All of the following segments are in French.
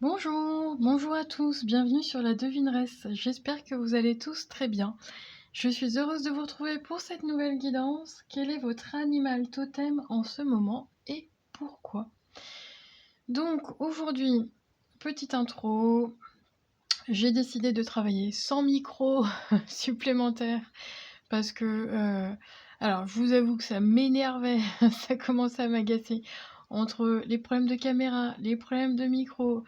Bonjour, bonjour à tous, bienvenue sur la devineresse. J'espère que vous allez tous très bien. Je suis heureuse de vous retrouver pour cette nouvelle guidance. Quel est votre animal totem en ce moment et pourquoi? Donc aujourd'hui, petite intro, j'ai décidé de travailler sans micro supplémentaire parce que, alors je vous avoue que ça m'énervait, ça commençait à m'agacer entre les problèmes de caméra, les problèmes de micro,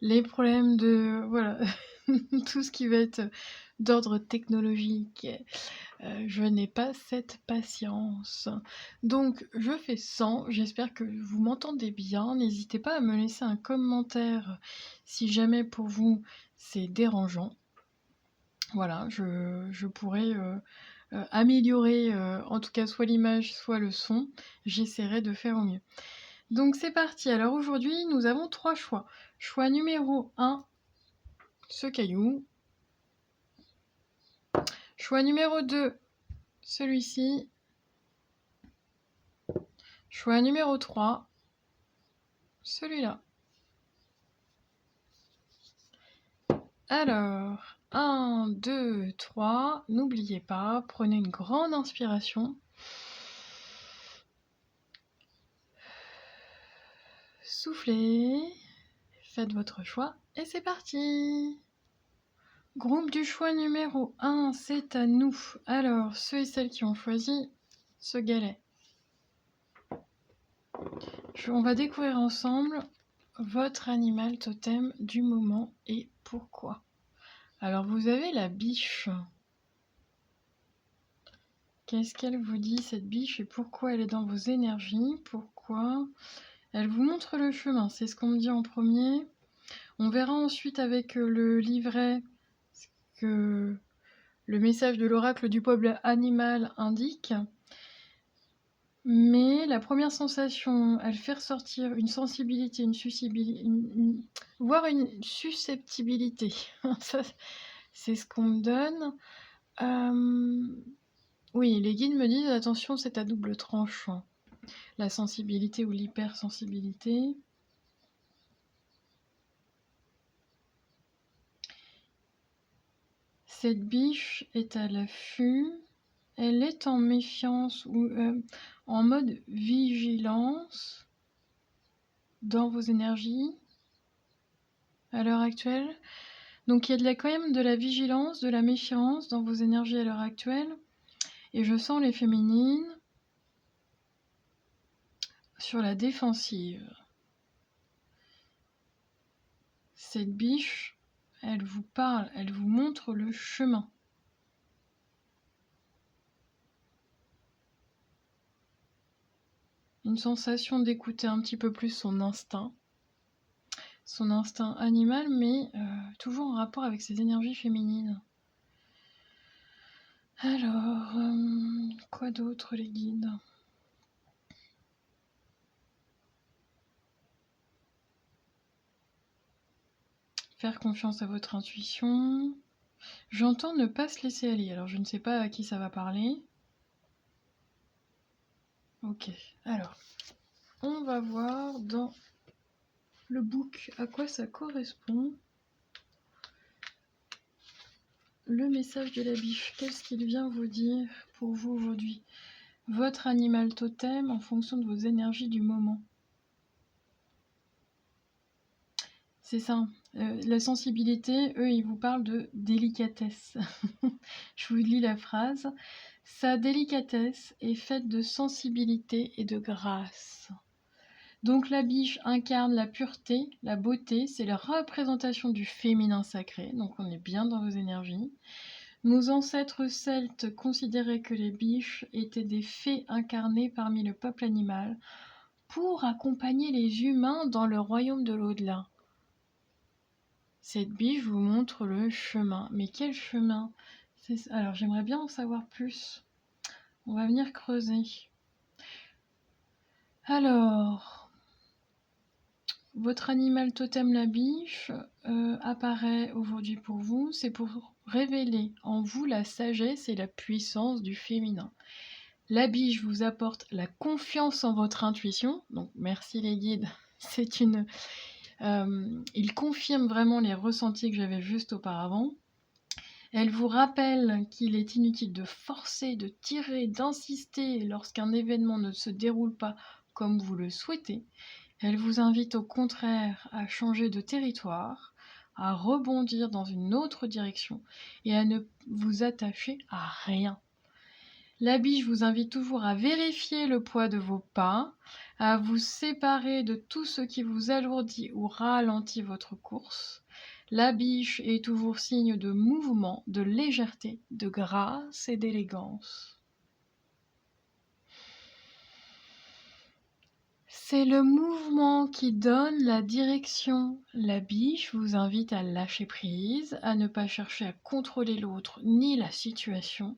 les problèmes de voilà, tout ce qui va être d'ordre technologique, je n'ai pas cette patience. Donc je fais sans, j'espère que vous m'entendez bien. N'hésitez pas à me laisser un commentaire si jamais pour vous c'est dérangeant. Voilà, je pourrais, améliorer, en tout cas soit l'image, soit le son. J'essaierai de faire au mieux. Donc c'est parti. Alors aujourd'hui, nous avons 3 choix. Choix numéro 1, ce caillou. Choix numéro 2, celui-ci. Choix numéro 3, celui-là. Alors, 1, 2, 3, n'oubliez pas, prenez une grande inspiration. Soufflez, faites votre choix et c'est parti! Groupe du choix numéro 1, c'est à nous. Alors, ceux et celles qui ont choisi ce galet. On va découvrir ensemble votre animal totem du moment et pourquoi. Alors, vous avez la biche. Qu'est-ce qu'elle vous dit, cette biche, et pourquoi elle est dans vos énergies? Pourquoi elle vous montre le chemin? C'est ce qu'on me dit en premier. On verra ensuite avec le livret ce que le message de l'oracle du peuple animal indique. Mais la première sensation, elle fait ressortir une sensibilité, voire une susceptibilité. Ça, c'est ce qu'on me donne. Oui, les guides me disent attention, c'est à double tranchant. La sensibilité ou l'hypersensibilité. Cette biche est à l'affût. Elle est en méfiance ou en mode vigilance dans vos énergies à l'heure actuelle. Donc il y a quand même de la vigilance, de la méfiance dans vos énergies à l'heure actuelle. Et je sens les féminines sur la défensive. Cette biche, elle vous parle, elle vous montre le chemin. Une sensation d'écouter un petit peu plus son instinct animal, mais toujours en rapport avec ses énergies féminines. Alors, quoi d'autre, les guides? Faire confiance à votre intuition. J'entends ne pas se laisser aller. Alors, je ne sais pas à qui ça va parler. Ok, alors, on va voir dans le book à quoi ça correspond. Le message de la biche, qu'est-ce qu'il vient vous dire pour vous aujourd'hui? Votre animal totem en fonction de vos énergies du moment. C'est ça. La sensibilité, eux, ils vous parlent de délicatesse. Je vous lis la phrase. Sa délicatesse est faite de sensibilité et de grâce. Donc la biche incarne la pureté, la beauté, c'est la représentation du féminin sacré, donc on est bien dans vos énergies. Nos ancêtres celtes considéraient que les biches étaient des fées incarnées parmi le peuple animal pour accompagner les humains dans le royaume de l'au-delà. Cette biche vous montre le chemin. Mais quel chemin? Alors j'aimerais bien en savoir plus. On va venir creuser. Alors, votre animal totem, la biche, apparaît aujourd'hui pour vous. C'est pour révéler en vous la sagesse et la puissance du féminin. La biche vous apporte la confiance en votre intuition. Donc merci les guides. C'est une Il confirme vraiment les ressentis que j'avais juste auparavant. Elle vous rappelle qu'il est inutile de forcer, de tirer, d'insister lorsqu'un événement ne se déroule pas comme vous le souhaitez. Elle vous invite au contraire à changer de territoire, à rebondir dans une autre direction et à ne vous attacher à rien. La biche vous invite toujours à vérifier le poids de vos pas, à vous séparer de tout ce qui vous alourdit ou ralentit votre course. La biche est toujours signe de mouvement, de légèreté, de grâce et d'élégance. C'est le mouvement qui donne la direction. La biche vous invite à lâcher prise, à ne pas chercher à contrôler l'autre ni la situation,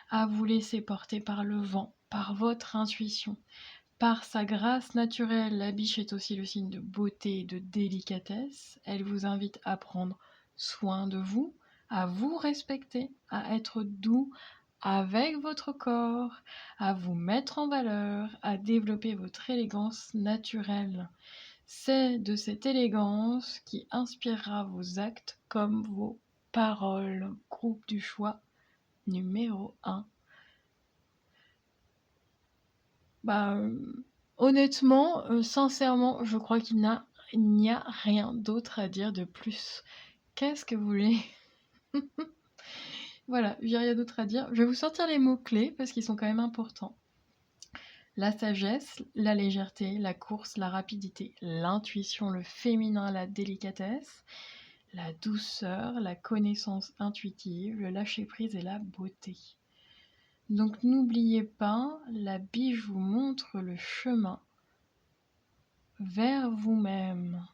à vous laisser porter par le vent, par votre intuition. Par sa grâce naturelle, la biche est aussi le signe de beauté et de délicatesse. Elle vous invite à prendre soin de vous, à vous respecter, à être doux avec votre corps, à vous mettre en valeur, à développer votre élégance naturelle. C'est de cette élégance qui inspirera vos actes comme vos paroles. Groupe du choix numéro 1. Honnêtement, sincèrement, je crois qu'il n'y a rien d'autre à dire de plus. Qu'est-ce que vous voulez? Voilà, j'ai rien d'autre à dire. Je vais vous sortir les mots-clés parce qu'ils sont quand même importants. La sagesse, la légèreté, la course, la rapidité, l'intuition, le féminin, la délicatesse, la douceur, la connaissance intuitive, le lâcher-prise et la beauté. Donc n'oubliez pas, la biche vous montre le chemin vers vous-même,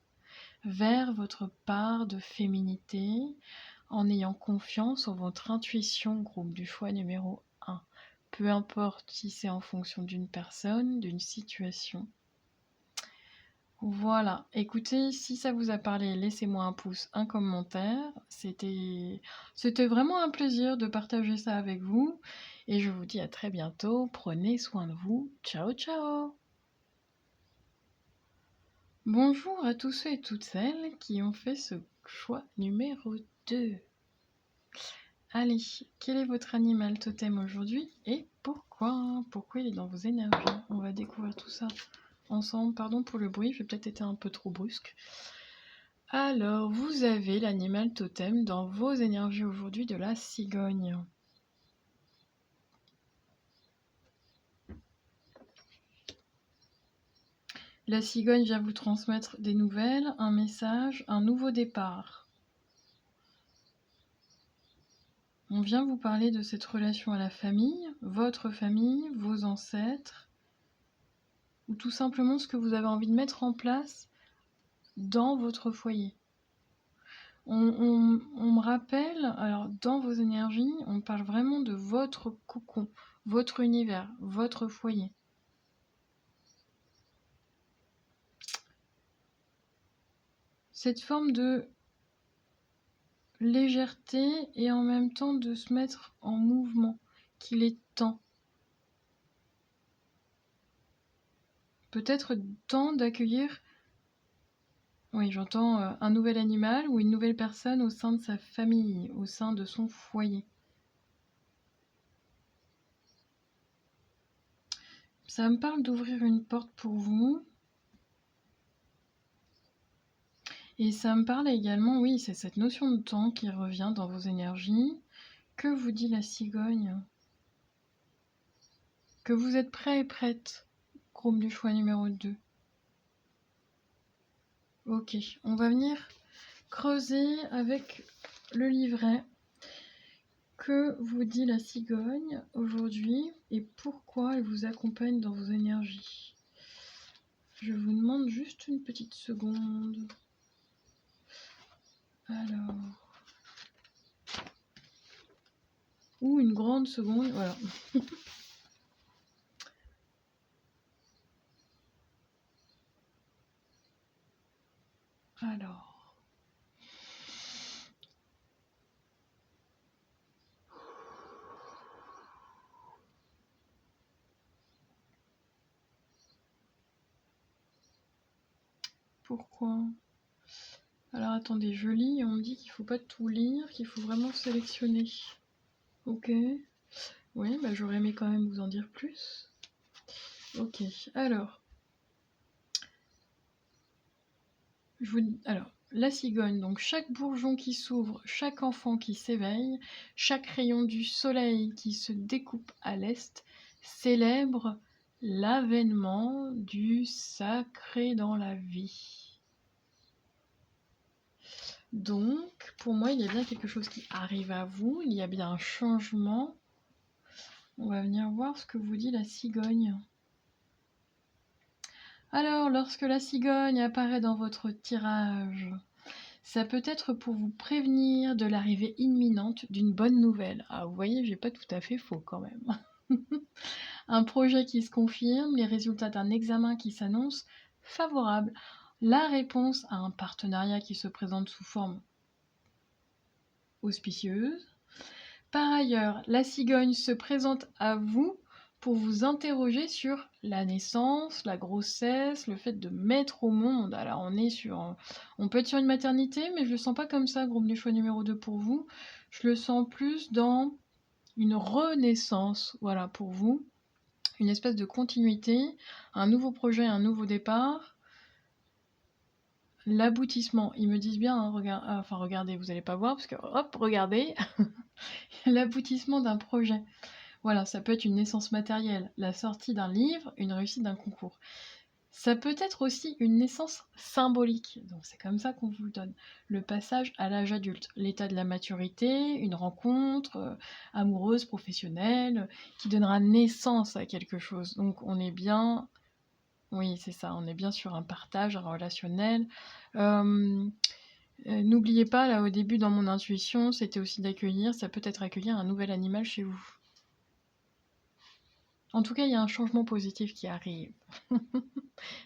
vers votre part de féminité, en ayant confiance en votre intuition, groupe du choix numéro 1. Peu importe si c'est en fonction d'une personne, d'une situation. Voilà, écoutez, si ça vous a parlé, laissez-moi un pouce, un commentaire. C'était vraiment un plaisir de partager ça avec vous. Et je vous dis à très bientôt. Prenez soin de vous. Ciao, ciao! Bonjour à tous ceux et toutes celles qui ont fait ce choix numéro 2. Allez, quel est votre animal totem aujourd'hui et pourquoi? Pourquoi il est dans vos énergies? On va découvrir tout ça ensemble. Pardon pour le bruit, j'ai peut-être été un peu trop brusque. Alors, vous avez l'animal totem dans vos énergies aujourd'hui de la cigogne. La cigogne vient vous transmettre des nouvelles, un message, un nouveau départ. On vient vous parler de cette relation à la famille, votre famille, vos ancêtres, ou tout simplement ce que vous avez envie de mettre en place dans votre foyer. On me rappelle, alors dans vos énergies, on parle vraiment de votre cocon, votre univers, votre foyer. Cette forme de légèreté et en même temps de se mettre en mouvement, qu'il est temps. Peut-être temps d'accueillir, oui j'entends, un nouvel animal ou une nouvelle personne au sein de sa famille, au sein de son foyer. Ça me parle d'ouvrir une porte pour vous. Et ça me parle également, oui, c'est cette notion de temps qui revient dans vos énergies. Que vous dit la cigogne? Que vous êtes prêt et prête, groupe du choix numéro 2. Ok, on va venir creuser avec le livret. Que vous dit la cigogne aujourd'hui et pourquoi elle vous accompagne dans vos énergies? Je vous demande juste une petite seconde. Alors... Ou une grande seconde, voilà. Alors... Pourquoi Alors attendez, je lis et on me dit qu'il faut pas tout lire, qu'il faut vraiment sélectionner. Ok. Oui, bah j'aurais aimé quand même vous en dire plus. Ok, alors. Alors, la cigogne, donc chaque bourgeon qui s'ouvre, chaque enfant qui s'éveille, chaque rayon du soleil qui se découpe à l'est, célèbre l'avènement du sacré dans la vie. Donc, pour moi, il y a bien quelque chose qui arrive à vous, il y a bien un changement. On va venir voir ce que vous dit la cigogne. Alors, lorsque la cigogne apparaît dans votre tirage, ça peut être pour vous prévenir de l'arrivée imminente d'une bonne nouvelle. Ah, vous voyez, j'ai pas tout à fait faux quand même. Un projet qui se confirme, les résultats d'un examen qui s'annonce favorable, la réponse à un partenariat qui se présente sous forme auspicieuse. Par ailleurs, la cigogne se présente à vous pour vous interroger sur la naissance, la grossesse, le fait de mettre au monde. Alors on peut être sur une maternité, mais je le sens pas comme ça, groupe du choix numéro 2 pour vous. Je le sens plus dans une renaissance, voilà, pour vous. Une espèce de continuité, un nouveau projet, un nouveau départ. L'aboutissement, ils me disent bien, hein, regardez, vous n'allez pas voir, parce que, hop, regardez, l'aboutissement d'un projet. Voilà, ça peut être une naissance matérielle, la sortie d'un livre, une réussite d'un concours. Ça peut être aussi une naissance symbolique, donc c'est comme ça qu'on vous le donne. Le passage à l'âge adulte, l'état de la maturité, une rencontre amoureuse, professionnelle, qui donnera naissance à quelque chose. Donc on est bien, oui c'est ça, on est bien sur un partage relationnel. N'oubliez pas, là au début dans mon intuition, c'était aussi d'accueillir, ça peut être accueillir un nouvel animal chez vous. En tout cas, il y a un changement positif qui arrive.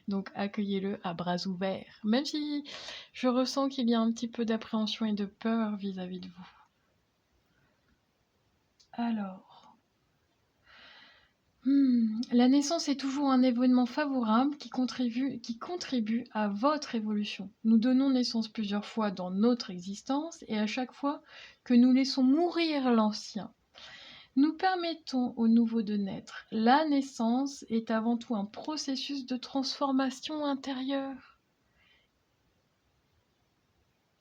Donc accueillez-le à bras ouverts, même si je ressens qu'il y a un petit peu d'appréhension et de peur vis-à-vis de vous. Alors, la naissance est toujours un événement favorable qui contribue à votre évolution. Nous donnons naissance plusieurs fois dans notre existence et à chaque fois que nous laissons mourir l'ancien, nous permettons au nouveau de naître. La naissance est avant tout un processus de transformation intérieure.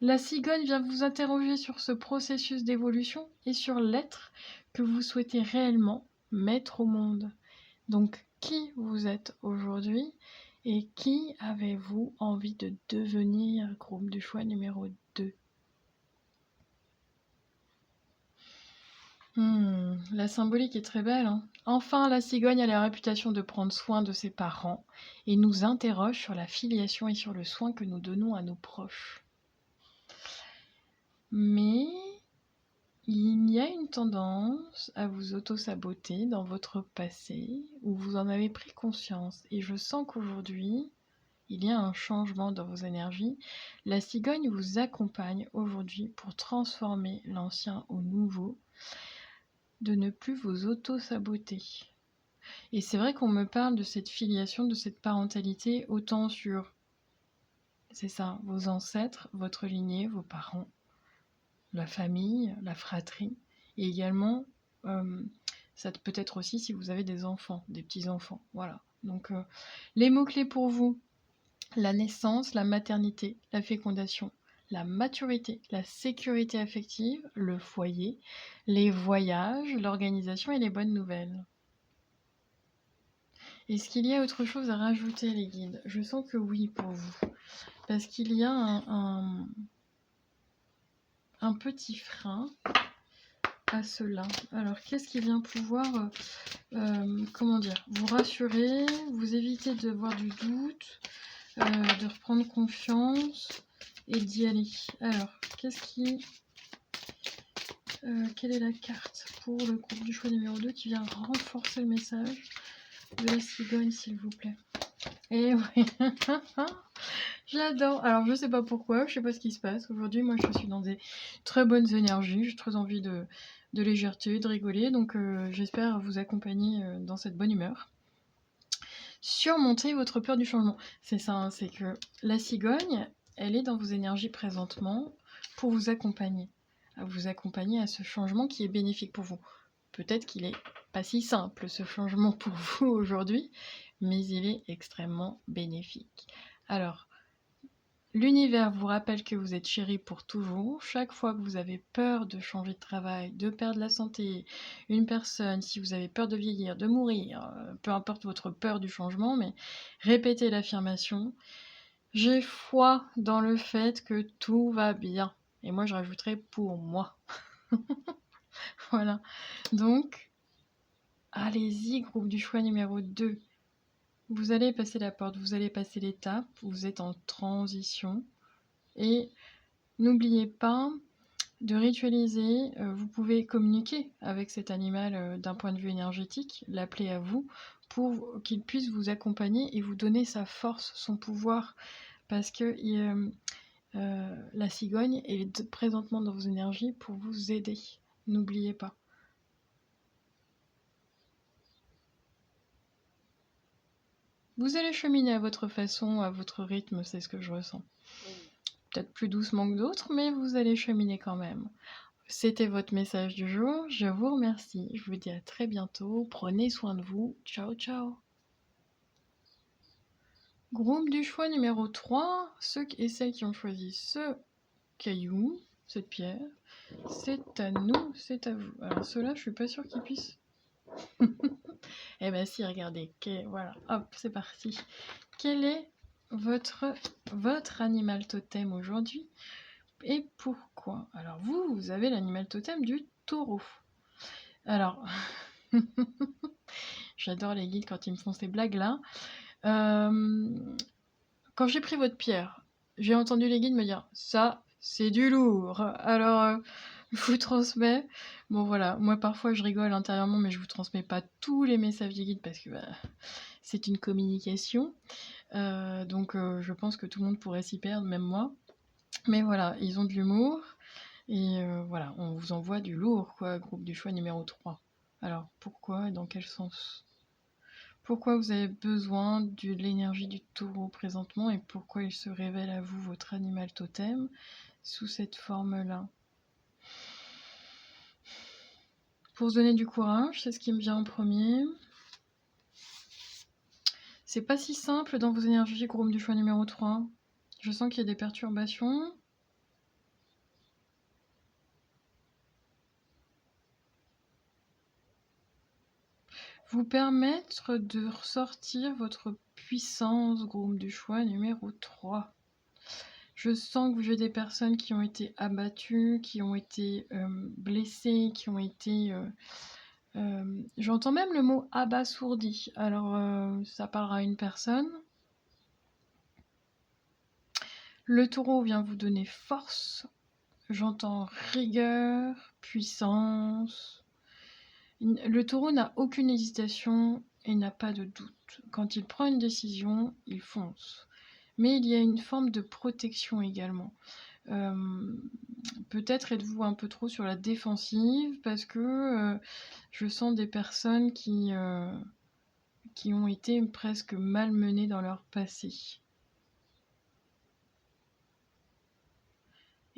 La cigogne vient vous interroger sur ce processus d'évolution et sur l'être que vous souhaitez réellement mettre au monde. Donc, qui vous êtes aujourd'hui et qui avez-vous envie de devenir, groupe du choix numéro 2 ? La symbolique est très belle, hein. Enfin, la cigogne a la réputation de prendre soin de ses parents et nous interroge sur la filiation et sur le soin que nous donnons à nos proches. Mais il y a une tendance à vous auto-saboter dans votre passé où vous en avez pris conscience. Et je sens qu'aujourd'hui, il y a un changement dans vos énergies. La cigogne vous accompagne aujourd'hui pour transformer l'ancien au nouveau, de ne plus vous auto-saboter. Et c'est vrai qu'on me parle de cette filiation, de cette parentalité, autant sur, c'est ça, vos ancêtres, votre lignée, vos parents, la famille, la fratrie, et également, ça peut être aussi si vous avez des enfants, des petits-enfants, voilà. Donc, les mots-clés pour vous, la naissance, la maternité, la fécondation, la maturité, la sécurité affective, le foyer, les voyages, l'organisation et les bonnes nouvelles. Est-ce qu'il y a autre chose à rajouter, les guides ? Je sens que oui pour vous. Parce qu'il y a un petit frein à cela. Alors, qu'est-ce qui vient pouvoir, vous rassurer, vous éviter d'avoir du doute, de reprendre confiance et d'y aller. Alors, quelle est la carte pour le groupe du choix numéro 2 qui vient renforcer le message de la cigogne, s'il vous plaît? Et oui, j'adore. Alors, je sais pas pourquoi, je sais pas ce qui se passe. Aujourd'hui, moi, je suis dans des très bonnes énergies. J'ai très envie de légèreté, de rigoler. Donc, j'espère vous accompagner dans cette bonne humeur. Surmonter votre peur du changement. C'est ça, hein, c'est que la cigogne, elle est dans vos énergies présentement pour vous accompagner à ce changement qui est bénéfique pour vous. Peut-être qu'il n'est pas si simple ce changement pour vous aujourd'hui, mais il est extrêmement bénéfique. Alors, l'univers vous rappelle que vous êtes chéri pour toujours. Chaque fois que vous avez peur de changer de travail, de perdre la santé, une personne, si vous avez peur de vieillir, de mourir, peu importe votre peur du changement, mais répétez l'affirmation. J'ai foi dans le fait que tout va bien. Et moi, je rajouterai pour moi. Voilà. Donc, allez-y, groupe du choix numéro 2. Vous allez passer la porte, vous allez passer l'étape, vous êtes en transition. Et n'oubliez pas de ritualiser, vous pouvez communiquer avec cet animal d'un point de vue énergétique, l'appeler à vous, pour qu'il puisse vous accompagner et vous donner sa force, son pouvoir. Parce que la cigogne est présentement dans vos énergies pour vous aider. N'oubliez pas. Vous allez cheminer à votre façon, à votre rythme, c'est ce que je ressens. Peut-être plus doucement que d'autres, mais vous allez cheminer quand même. C'était votre message du jour, je vous remercie, je vous dis à très bientôt, prenez soin de vous, ciao ciao. Groupe du choix numéro 3, ceux et celles qui ont choisi ce caillou, cette pierre, c'est à nous, c'est à vous. Alors ceux-là, je suis pas sûre qu'ils puissent. Eh ben si, regardez, voilà, hop, c'est parti. Quel est votre animal totem aujourd'hui et pourquoi? Alors vous avez l'animal totem du taureau. Alors, j'adore les guides quand ils me font ces blagues-là. Quand j'ai pris votre pierre, j'ai entendu les guides me dire « ça, c'est du lourd ». Alors, je vous transmets. Bon voilà, moi parfois je rigole intérieurement, mais je vous transmets pas tous les messages des guides parce que c'est une communication. Donc je pense que tout le monde pourrait s'y perdre, même moi. Mais voilà, ils ont de l'humour. Et voilà, on vous envoie du lourd, quoi, groupe du choix numéro 3. Alors, pourquoi et dans quel sens? Pourquoi vous avez besoin de l'énergie du taureau présentement et pourquoi il se révèle à vous, votre animal totem, sous cette forme-là? Pour se donner du courage, c'est ce qui me vient en premier. C'est pas si simple dans vos énergies, groupe du choix numéro 3. Je sens qu'il y a des perturbations. Vous permettre de ressortir votre puissance, groupe du choix numéro 3. Je sens que vous avez des personnes qui ont été abattues, qui ont été blessées, qui ont été... j'entends même le mot abasourdi. Alors, ça parlera à une personne. Le taureau vient vous donner force. J'entends rigueur, puissance. Le taureau n'a aucune hésitation et n'a pas de doute. Quand il prend une décision, il fonce. Mais il y a une forme de protection également. Peut-être êtes-vous un peu trop sur la défensive parce que je sens des personnes qui ont été presque malmenées dans leur passé.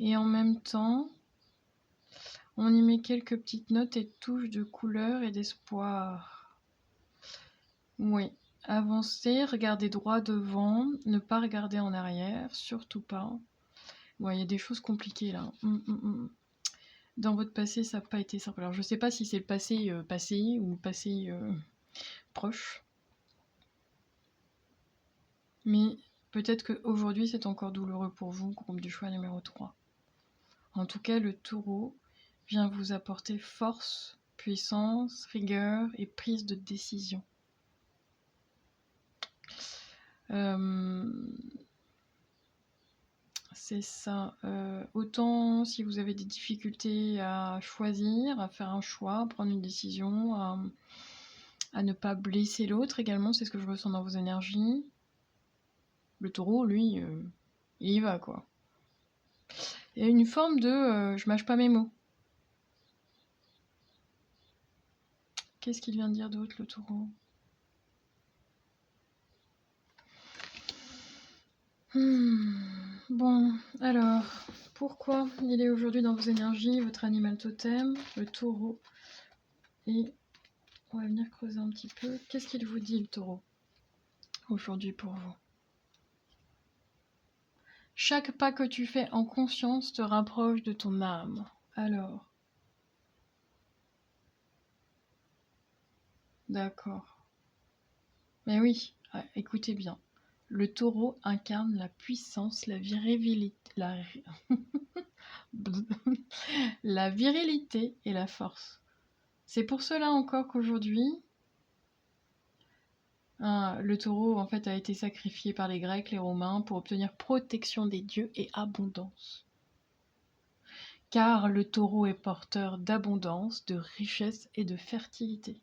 Et en même temps, on y met quelques petites notes et touches de couleur et d'espoir. Oui, avancer, regarder droit devant, ne pas regarder en arrière, surtout pas. Bon, il y a des choses compliquées là. Dans votre passé, ça n'a pas été simple. Alors, je ne sais pas si c'est le passé passé ou le passé proche. Mais peut-être qu'aujourd'hui, c'est encore douloureux pour vous, groupe du choix numéro 3. En tout cas, le taureau vient vous apporter force, puissance, rigueur et prise de décision. C'est ça. Autant si vous avez des difficultés à choisir, à faire un choix, à prendre une décision, à ne pas blesser l'autre également, c'est ce que je ressens dans vos énergies. Le taureau, lui, il y va, quoi. Il y a une forme de je mâche pas mes mots. Qu'est-ce qu'il vient de dire d'autre, le taureau? Bon, alors, pourquoi il est aujourd'hui dans vos énergies, votre animal totem, le taureau? Et on va venir creuser un petit peu. Qu'est-ce qu'il vous dit, le taureau, aujourd'hui pour vous? Chaque pas que tu fais en conscience te rapproche de ton âme. Alors, d'accord. Mais oui, écoutez bien. Le taureau incarne la puissance, la virilité, la virilité et la force. C'est pour cela encore qu'aujourd'hui, le taureau en fait a été sacrifié par les Grecs, les Romains pour obtenir protection des dieux et abondance. Car le taureau est porteur d'abondance, de richesse et de fertilité.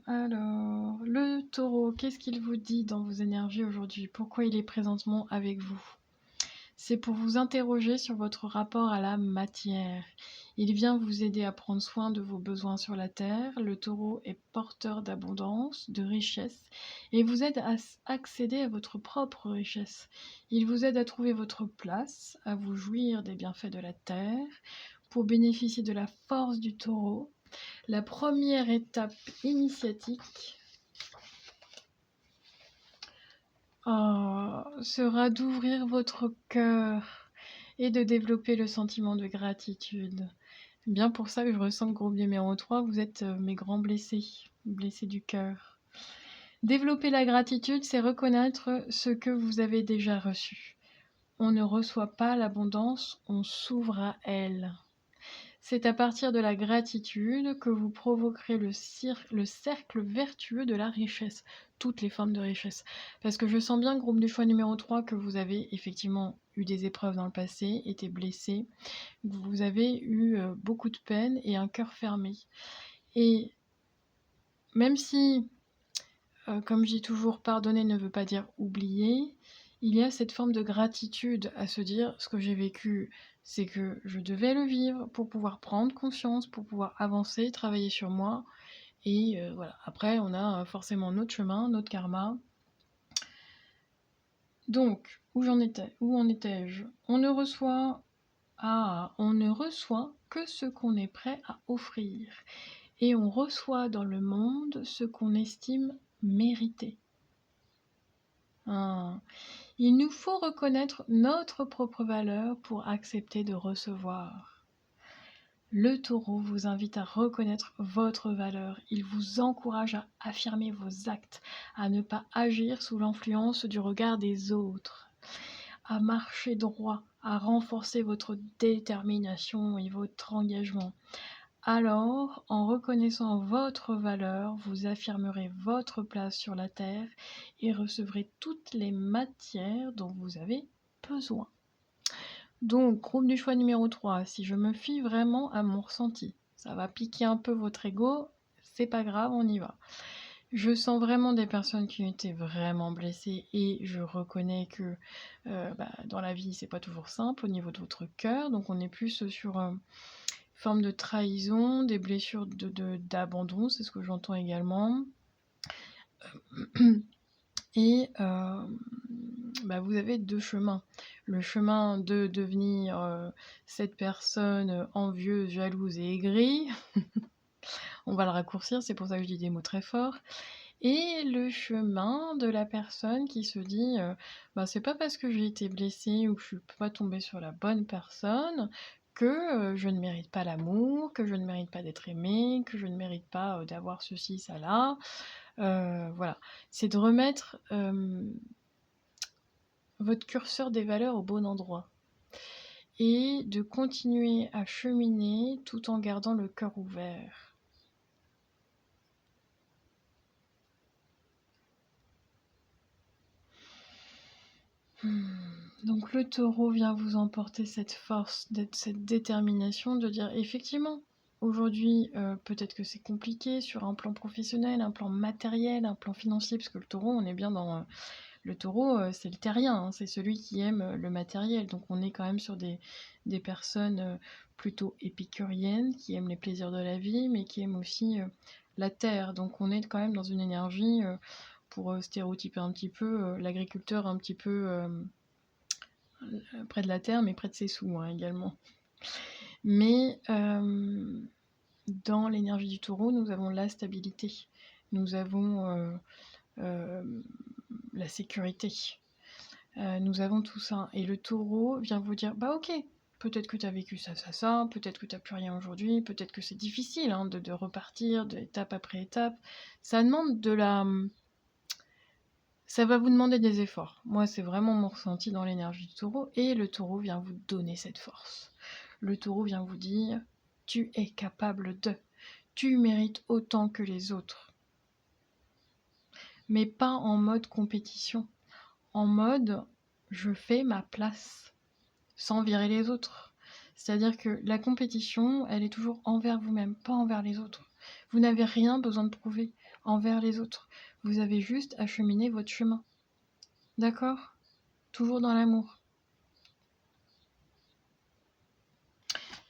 Alors, le taureau, qu'est-ce qu'il vous dit dans vos énergies aujourd'hui? Pourquoi il est présentement avec vous? C'est pour vous interroger sur votre rapport à la matière. Il vient vous aider à prendre soin de vos besoins sur la terre. Le taureau est porteur d'abondance, de richesse, et vous aide à accéder à votre propre richesse. Il vous aide à trouver votre place, à vous jouir des bienfaits de la terre, pour bénéficier de la force du taureau. La première étape initiatique sera d'ouvrir votre cœur et de développer le sentiment de gratitude. Bien pour ça que je ressens que groupe numéro 3, vous êtes mes grands blessés, blessés du cœur. Développer la gratitude, c'est reconnaître ce que vous avez déjà reçu. On ne reçoit pas l'abondance, on s'ouvre à elle. C'est à partir de la gratitude que vous provoquerez le cercle vertueux de la richesse, toutes les formes de richesse. Parce que je sens bien, groupe du choix numéro 3, que vous avez effectivement eu des épreuves dans le passé, été blessé, vous avez eu beaucoup de peine et un cœur fermé. Et même si, comme je dis toujours, pardonner ne veut pas dire oublier, il y a cette forme de gratitude à se dire, ce que j'ai vécu, c'est que je devais le vivre pour pouvoir prendre conscience, pour pouvoir avancer, travailler sur moi. Et voilà. Après, on a forcément notre chemin, notre karma. Donc, où en étais-je? On ne reçoit que ce qu'on est prêt à offrir. Et on reçoit dans le monde ce qu'on estime mériter. Il nous faut reconnaître notre propre valeur pour accepter de recevoir. Le taureau vous invite à reconnaître votre valeur. Il vous encourage à affirmer vos actes, à ne pas agir sous l'influence du regard des autres, à marcher droit, à renforcer votre détermination et votre engagement. Alors, en reconnaissant votre valeur, vous affirmerez votre place sur la terre et recevrez toutes les matières dont vous avez besoin. Donc, groupe du choix numéro 3, si je me fie vraiment à mon ressenti, ça va piquer un peu votre ego, c'est pas grave, on y va. Je sens vraiment des personnes qui ont été vraiment blessées et je reconnais que dans la vie, c'est pas toujours simple au niveau de votre cœur, donc on est plus sur forme de trahison, des blessures d'abandon, c'est ce que j'entends également. Et vous avez deux chemins. Le chemin de devenir cette personne envieuse, jalouse et aigrie. On va le raccourcir, c'est pour ça que je dis des mots très forts. Et le chemin de la personne qui se dit c'est pas parce que j'ai été blessée ou que je suis pas tombée sur la bonne personne que je ne mérite pas l'amour, que je ne mérite pas d'être aimée, que je ne mérite pas d'avoir ceci, ça là. Voilà. C'est de remettre votre curseur des valeurs au bon endroit et de continuer à cheminer tout en gardant le cœur ouvert. Donc le taureau vient vous emporter cette force, cette détermination de dire effectivement, aujourd'hui peut-être que c'est compliqué sur un plan professionnel, un plan matériel, un plan financier, parce que le taureau, on est bien dans... le taureau, c'est le terrien, hein, c'est celui qui aime le matériel, donc on est quand même sur des personnes plutôt épicuriennes, qui aiment les plaisirs de la vie, mais qui aiment aussi la terre. Donc on est quand même dans une énergie, pour stéréotyper un petit peu, l'agriculteur un petit peu près de la terre, mais près de ses sous hein, également. Mais dans l'énergie du taureau, nous avons la stabilité, nous avons la sécurité, nous avons tout ça. Et le taureau vient vous dire, bah ok, peut-être que tu as vécu ça, peut-être que tu n'as plus rien aujourd'hui, peut-être que c'est difficile hein, de repartir d'étape après étape. Ça demande ça va vous demander des efforts. Moi, c'est vraiment mon ressenti dans l'énergie du taureau. Et le taureau vient vous donner cette force. Le taureau vient vous dire, tu es capable de. Tu mérites autant que les autres. Mais pas en mode compétition. En mode, je fais ma place. Sans virer les autres. C'est-à-dire que la compétition, elle est toujours envers vous-même, pas envers les autres. Vous n'avez rien besoin de prouver envers les autres. Vous avez juste à cheminer votre chemin. D'accord ? Toujours dans l'amour.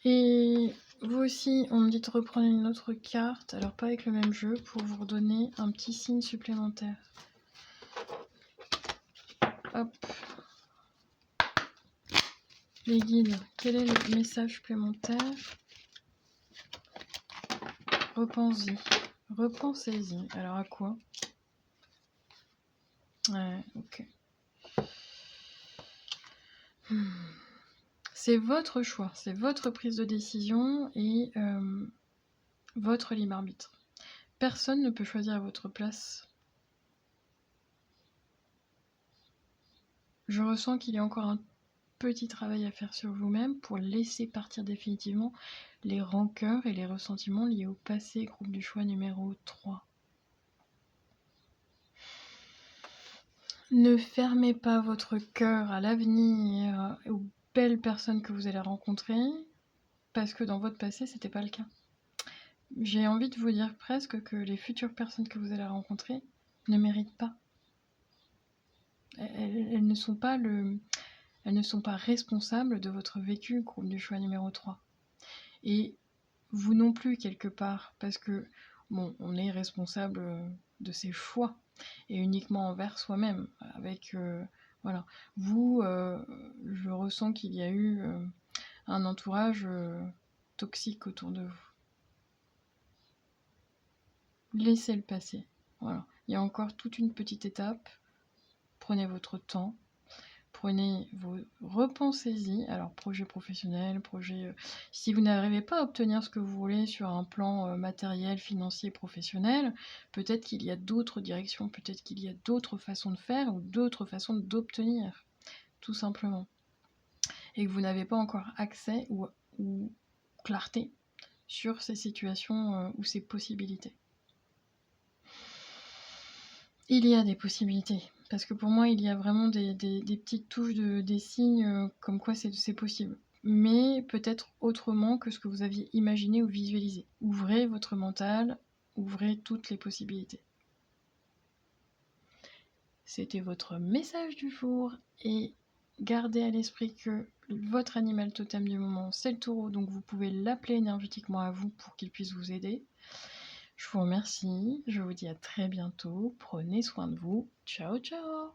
Et vous aussi, on me dit de reprendre une autre carte, alors pas avec le même jeu, pour vous redonner un petit signe supplémentaire. Hop. Les guides, quel est le message supplémentaire ? Repensez-y. Repensez-y. Alors à quoi ? Ouais, ok. C'est votre choix, c'est votre prise de décision et votre libre arbitre. Personne ne peut choisir à votre place. Je ressens qu'il y a encore un petit travail à faire sur vous-même pour laisser partir définitivement les rancœurs et les ressentiments liés au passé, groupe du choix numéro 3. Ne fermez pas votre cœur à l'avenir, aux belles personnes que vous allez rencontrer, parce que dans votre passé, c'était pas le cas. J'ai envie de vous dire presque que les futures personnes que vous allez rencontrer ne méritent pas. Elles ne sont pas responsables de votre vécu, groupe du choix numéro 3. Et vous non plus, quelque part, parce que, bon, on est responsable de ses choix, et uniquement envers soi-même, avec, voilà. Vous, je ressens qu'il y a eu un entourage toxique autour de vous. Laissez le passer, voilà. Il y a encore toute une petite étape, prenez votre temps, repensez-y, alors projet professionnel, si vous n'arrivez pas à obtenir ce que vous voulez sur un plan matériel, financier, professionnel, peut-être qu'il y a d'autres directions, peut-être qu'il y a d'autres façons de faire ou d'autres façons d'obtenir, tout simplement. Et que vous n'avez pas encore accès ou clarté sur ces situations ou ces possibilités. Il y a des possibilités. Parce que pour moi, il y a vraiment des petites touches, des signes comme quoi c'est possible. Mais peut-être autrement que ce que vous aviez imaginé ou visualisé. Ouvrez votre mental, ouvrez toutes les possibilités. C'était votre message du jour et gardez à l'esprit que votre animal totem du moment, c'est le taureau, donc vous pouvez l'appeler énergétiquement à vous pour qu'il puisse vous aider. Je vous remercie, je vous dis à très bientôt, prenez soin de vous, ciao ciao.